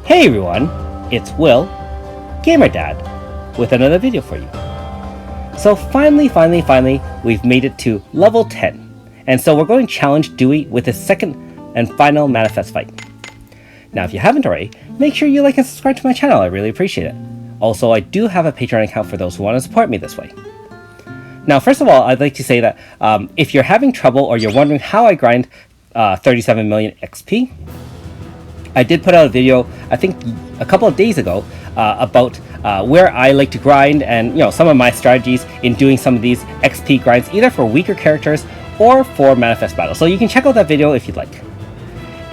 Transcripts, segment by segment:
Hey everyone, it's Will, Gamer Dad, with another video for you. So finally, we've made it to level 10. And so we're going to challenge Dewey with his second and final manifest fight. Now if you haven't already, make sure you like and subscribe to my channel, I really appreciate it. Also, I do have a Patreon account for those who want to support me this way. Now first of all, I'd like to say that if you're having trouble or you're wondering how I grind 37 million XP, I did put out a video, I think a couple of days ago, about where I like to grind and some of my strategies in doing some of these XP grinds, either for weaker characters or for manifest battles. So you can check out that video if you'd like.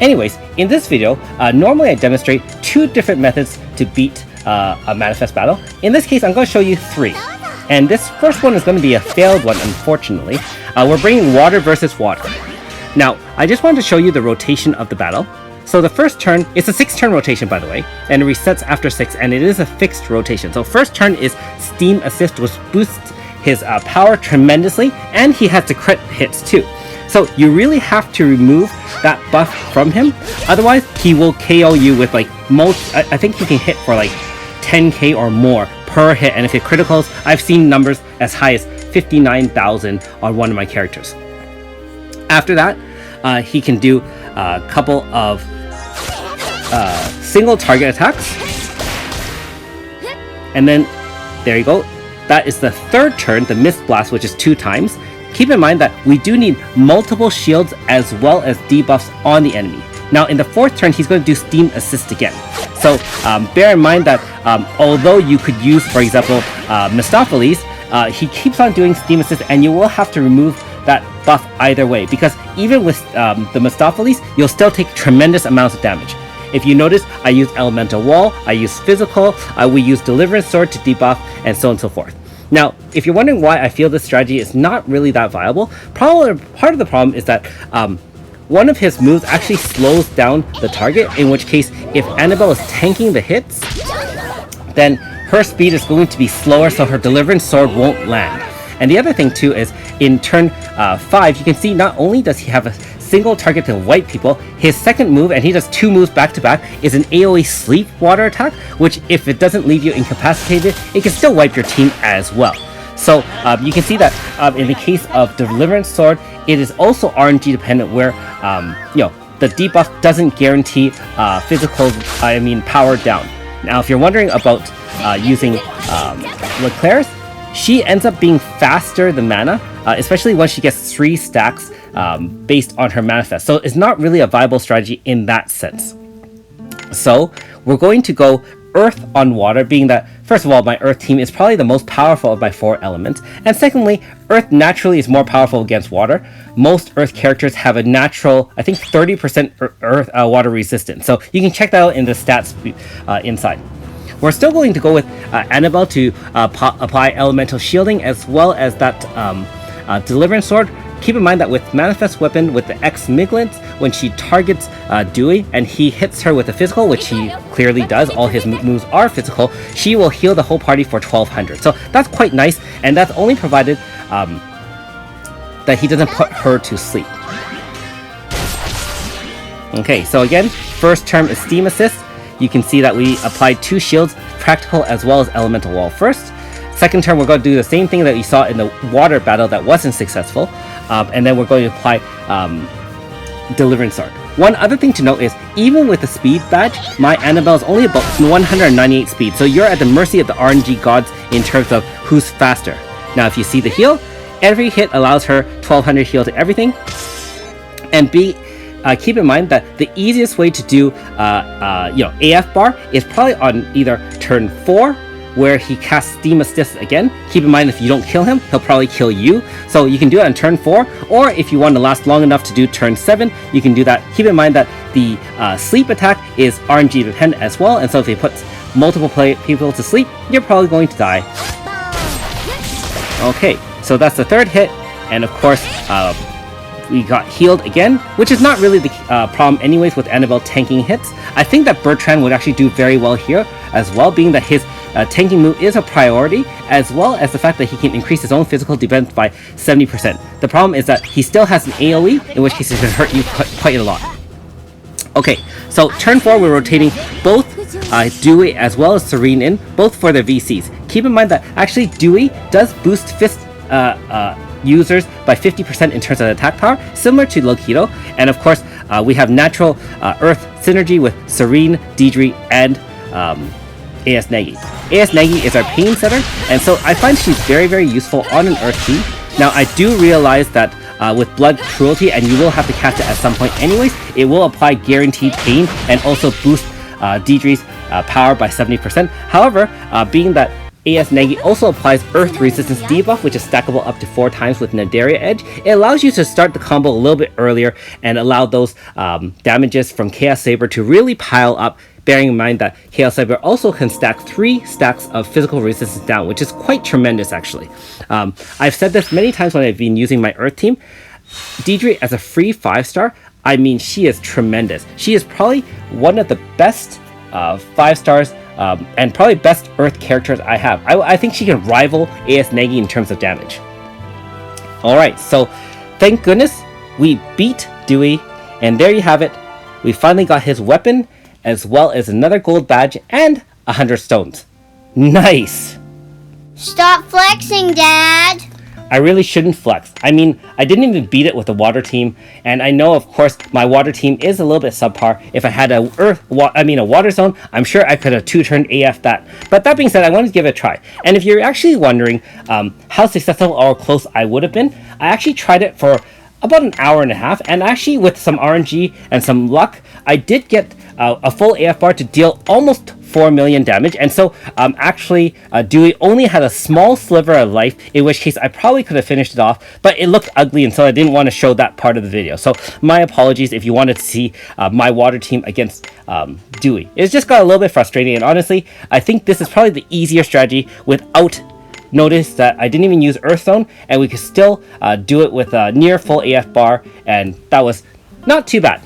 Anyways, in this video, normally I demonstrate two different methods to beat a manifest battle. In this case, I'm going to show you three. And this first one is going to be a failed one, unfortunately. We're bringing water versus water. Now, I just wanted to show you the rotation of the battle. So the first turn, it's a 6-turn rotation by the way, and it resets after 6, and it is a fixed rotation. So first turn is Steam Assist, which boosts his power tremendously, and he has the crit hits too. So you really have to remove that buff from him, otherwise he will KO you with like I think he can hit for like 10k or more per hit, and if it criticals, I've seen numbers as high as 59,000 on one of my characters. After that, he can do a couple of single target attacks, and then there you go. That is the third turn, the Mist Blast, which is 2 times. Keep in mind that we do need multiple shields as well as debuffs on the enemy. Now in the fourth turn, he's going to do Steam Assist again. So bear in mind that although you could use, for example, Mistopheles, he keeps on doing Steam Assist, and you will have to remove that buff either way, because even with the Mistopheles, you'll still take tremendous amounts of damage. If you notice, I use Elemental Wall, I use Physical, we use Deliverance Sword to debuff, and so on and so forth. Now, if you're wondering why I feel this strategy is not really that viable, probably part of the problem is that one of his moves actually slows down the target, in which case, if Annabelle is tanking the hits, then her speed is going to be slower, so her Deliverance Sword won't land. And the other thing too is, in turn 5, you can see not only does he have a single target to wipe people, his second move, and he does 2 moves back to back, is an AoE sleep water attack, which if it doesn't leave you incapacitated, it can still wipe your team as well. So you can see that in the case of Deliverance Sword, it is also RNG dependent, where the debuff doesn't guarantee power down. Now if you're wondering about using Leclerc's, she ends up being faster than mana, especially when she gets 3 stacks based on her manifest. So it's not really a viable strategy in that sense. So we're going to go Earth on Water, being that, first of all, my Earth team is probably the most powerful of my 4 elements. And secondly, Earth naturally is more powerful against water. Most Earth characters have a natural, I think 30% water resistance. So you can check that out in the stats inside. We're still going to go with Annabelle to apply Elemental Shielding, as well as that Deliverance Sword. Keep in mind that with Manifest Weapon, with the X-Miglets, when she targets Dewey and he hits her with a Physical, which he clearly does, all his moves are physical, she will heal the whole party for 1200. So that's quite nice, and that's only provided that he doesn't put her to sleep. Okay, so again, first term is Steam Assist. You can see that we applied 2 shields, Practical as well as Elemental Wall first. Second turn, we're going to do the same thing that we saw in the water battle that wasn't successful. And then we're going to apply Deliverance Sword. One other thing to note is, even with the speed badge, my Annabelle is only about 198 speed. So you're at the mercy of the RNG gods in terms of who's faster. Now if you see the heal, every hit allows her 1200 heal to everything. And keep in mind that the easiest way to do AF bar is probably on either turn 4, where he casts Steam Assist again. Keep in mind, if you don't kill him, he'll probably kill you. So you can do it on turn 4, or if you want to last long enough to do turn 7, you can do that. Keep in mind that the sleep attack is RNG dependent as well, and so if he puts multiple people to sleep, you're probably going to die. Okay, so that's the third hit, and of course, we got healed again, which is not really the problem anyways with Annabelle tanking hits. I think that Bertrand would actually do very well here as well, being that his tanking move is a priority, as well as the fact that he can increase his own physical defense by 70%. The problem is that he still has an AoE, in which case it can hurt you quite a lot. Okay, so turn 4, we're rotating both Dewey as well as Serene in, both for their VCs. Keep in mind that actually Dewey does boost Fist users by 50% in terms of attack power, similar to Lokido. And of course, we have natural Earth synergy with Serene, Deidre, and AS Negi. AS Negi is our pain setter, and so I find she's very, very useful on an Earth team. Now, I do realize that with Blood Cruelty, and you will have to cast it at some point anyways, it will apply guaranteed pain and also boost Deidre's power by 70%. However, being that AS Negi also applies Earth Resistance debuff, which is stackable up to 4 times with Nadaria Edge. It allows you to start the combo a little bit earlier and allow those damages from Chaos Saber to really pile up, bearing in mind that Chaos Saber also can stack 3 stacks of physical resistance down, which is quite tremendous actually. I've said this many times when I've been using my Earth team. Deidre as a free 5-star, I mean, she is tremendous. She is probably one of the best 5-stars and probably best Earth characters I have. I think she can rival AS Negi in terms of damage. Alright, so thank goodness we beat Dewey, and there you have it. We finally got his weapon, as well as another gold badge and 100 stones. Nice! Stop flexing, Dad! I really shouldn't flex. I mean, I didn't even beat it with the water team, and I know, of course, my water team is a little bit subpar. If I had a water zone, I'm sure I could have 2-turned AF that. But that being said, I wanted to give it a try. And if you're actually wondering how successful or close I would have been, I actually tried it for about an hour and a half, and actually with some RNG and some luck, I did get a full AF bar to deal almost 4 million damage, and so actually Dewey only had a small sliver of life, in which case I probably could have finished it off, but it looked ugly, and so I didn't want to show that part of the video. So my apologies if you wanted to see my water team against Dewey. It just got a little bit frustrating, and honestly, I think this is probably the easier strategy without notice that I didn't even use Earth Zone, and we could still do it with a near full AF bar, and that was not too bad.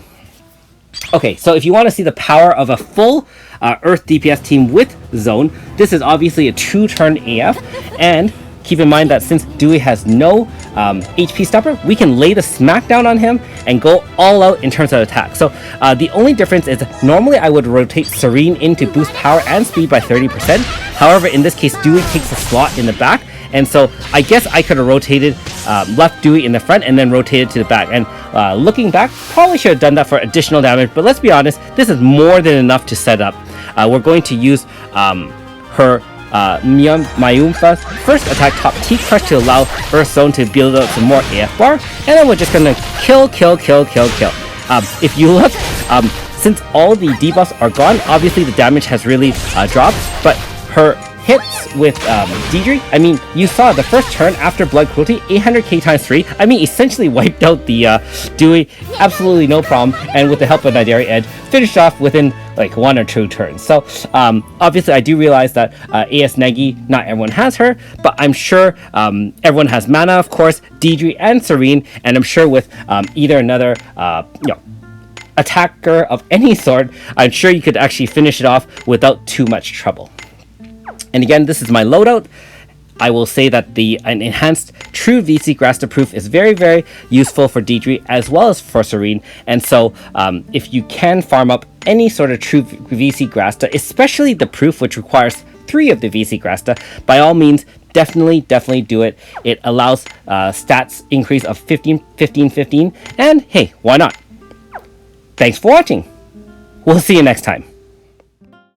Okay, so if you want to see the power of a full Earth DPS team with Zone, this is obviously a 2-turn AF, and keep in mind that since Dewey has no HP stopper, we can lay the smackdown on him and go all out in terms of attack. So the only difference is normally I would rotate Serene in to boost power and speed by 30%. However, in this case, Dewey takes a slot in the back, and so I guess I could have rotated left Dewey in the front and then rotated to the back. And looking back, probably should have done that for additional damage, but let's be honest, this is more than enough to set up. We're going to use her Mayumpha's first attack top T-Crush to allow Earth Zone to build up some more AF bar, and then we're just gonna kill. If you look, since all the debuffs are gone, obviously the damage has really dropped, but her hits with Deidre, I mean, you saw the first turn after Blood Cruelty, 800k times 3, I mean, essentially wiped out the Dewey, absolutely no problem, and with the help of Nadaria Edge, finished off within like 1 or 2 turns. So, obviously, I do realize that AS Negi, not everyone has her, but I'm sure everyone has Mana, of course, Deidre and Serene, and I'm sure with either another, attacker of any sort, I'm sure you could actually finish it off without too much trouble. And again, this is my loadout. I will say that an enhanced true VC Grasta proof is very, very useful for Deidre as well as for Serene. And so if you can farm up any sort of true VC Grasta, especially the proof which requires 3 of the VC Grasta, by all means, definitely do it. It allows stats increase of 15, 15, 15. And hey, why not? Thanks for watching. We'll see you next time.